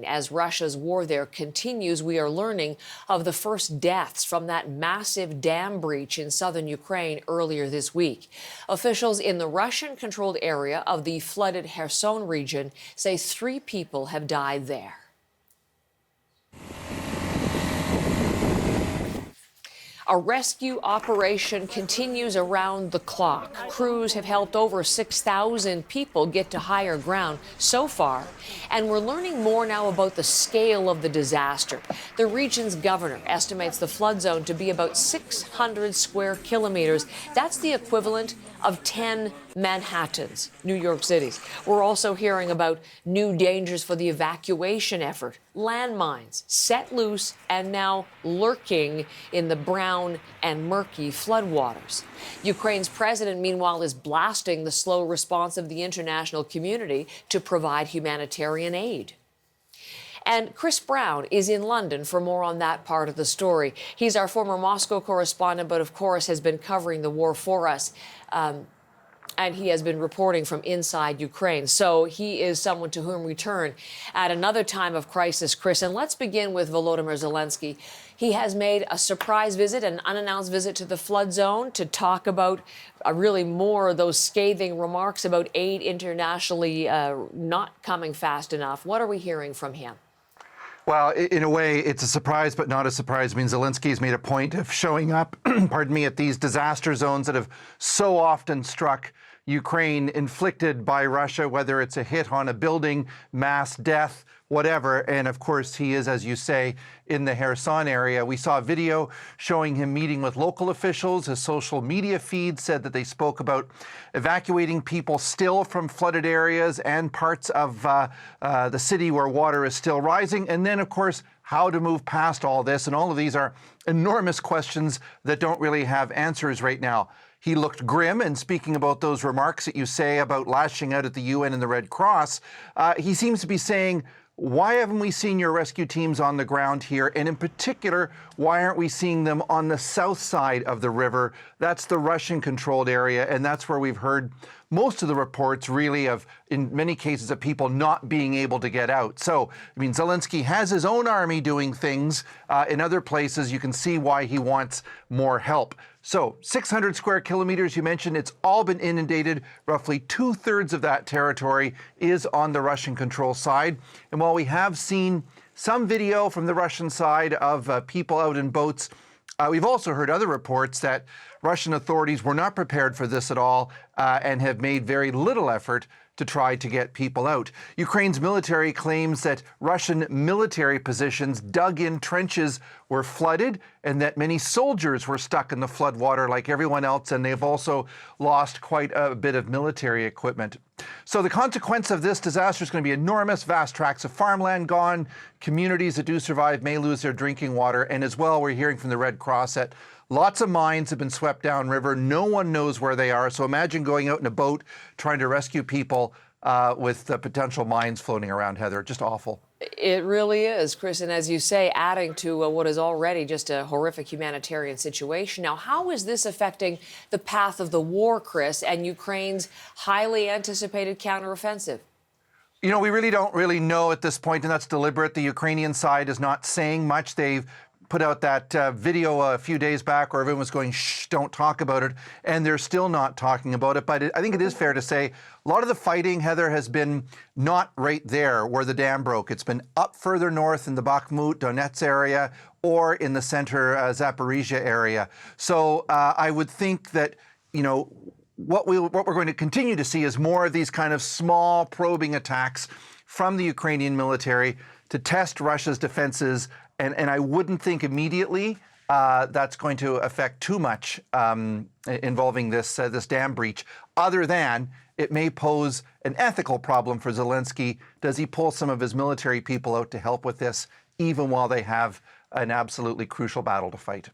As Russia's war there continues, we are learning of the first deaths from that massive dam breach in southern Ukraine earlier this week. Officials in the Russian-controlled area of the flooded Kherson region say 3 people have died there. A rescue operation continues around the clock. Crews have helped over 6,000 people get to higher ground so far, and we're learning more now about the scale of the disaster. The region's governor estimates the flood zone to be about 600 square kilometers. That's the equivalent of 10 Manhattans, New York cities. We're also hearing about new dangers for the evacuation effort. Landmines set loose and now lurking in the brown and murky floodwaters. Ukraine's president, meanwhile, is blasting the slow response of the international community to provide humanitarian aid. And Chris Brown is in London for more on that part of the story. He's our former Moscow correspondent, but of course has been covering the war for us. And he has been reporting from inside Ukraine. So he is someone to whom we turn at another time of crisis, Chris. And let's begin with Volodymyr Zelensky. He has made a surprise visit, an unannounced visit to the flood zone to talk about really more of those scathing remarks about aid internationally not coming fast enough. What are we hearing from him? Well, in a way, it's a surprise, but not a surprise. I mean, Zelensky's made a point of showing up, pardon me, at these disaster zones that have so often struck Ukraine, inflicted by Russia, whether it's a hit on a building, mass death, whatever. And of course, he is, as you say, in the Kherson area. We saw a video showing him meeting with local officials. His social media feed said that they spoke about evacuating people still from flooded areas and parts of the city where water is still rising. And then, of course, how to move past all this. And all of these are enormous questions that don't really have answers right now. He looked grim, and speaking about those remarks that you say about lashing out at the UN and the Red Cross, he seems to be saying, why haven't we seen your rescue teams on the ground here? And in particular, why aren't we seeing them on the south side of the river? That's the Russian-controlled area, and that's where we've heard most of the reports, really, of, in many cases, of people not being able to get out. So, I mean, Zelensky has his own army doing things. In other places, you can see why he wants more help. So 600 square kilometers, you mentioned, it's all been inundated. Roughly 2/3 of that territory is on the Russian control side. And while we have seen some video from the Russian side of people out in boats, we've also heard other reports that Russian authorities were not prepared for this at all and have made very little effort to try to get people out. Ukraine's military claims that Russian military positions dug in trenches were flooded and that many soldiers were stuck in the floodwater like everyone else, and they've also lost quite a bit of military equipment. So the consequence of this disaster is going to be enormous. Vast tracts of farmland gone. Communities that do survive may lose their drinking water. And as well, we're hearing from the Red Cross that lots of mines have been swept downriver. No one knows where they are. So imagine going out in a boat trying to rescue people with the potential mines floating around, Heather. Just awful. It really is, Chris. And as you say, adding to what is already just a horrific humanitarian situation. Now, how is this affecting the path of the war, Chris, and Ukraine's highly anticipated counteroffensive? You know, we really don't know at this point, and that's deliberate. The Ukrainian side is not saying much. They've put out that video a few days back where everyone was going, shh, don't talk about it, and they're still not talking about it. But I think it is fair to say a lot of the fighting, Heather, has been not right there where the dam broke. It's been up further north in the Bakhmut, Donetsk area, or in the center Zaporizhia area. So I would think that, you know, what we're going to continue to see is more of these kind of small probing attacks from the Ukrainian military to test Russia's defenses. And I wouldn't think immediately that's going to affect too much involving this dam breach, other than it may pose an ethical problem for Zelensky. Does he pull some of his military people out to help with this, even while they have an absolutely crucial battle to fight?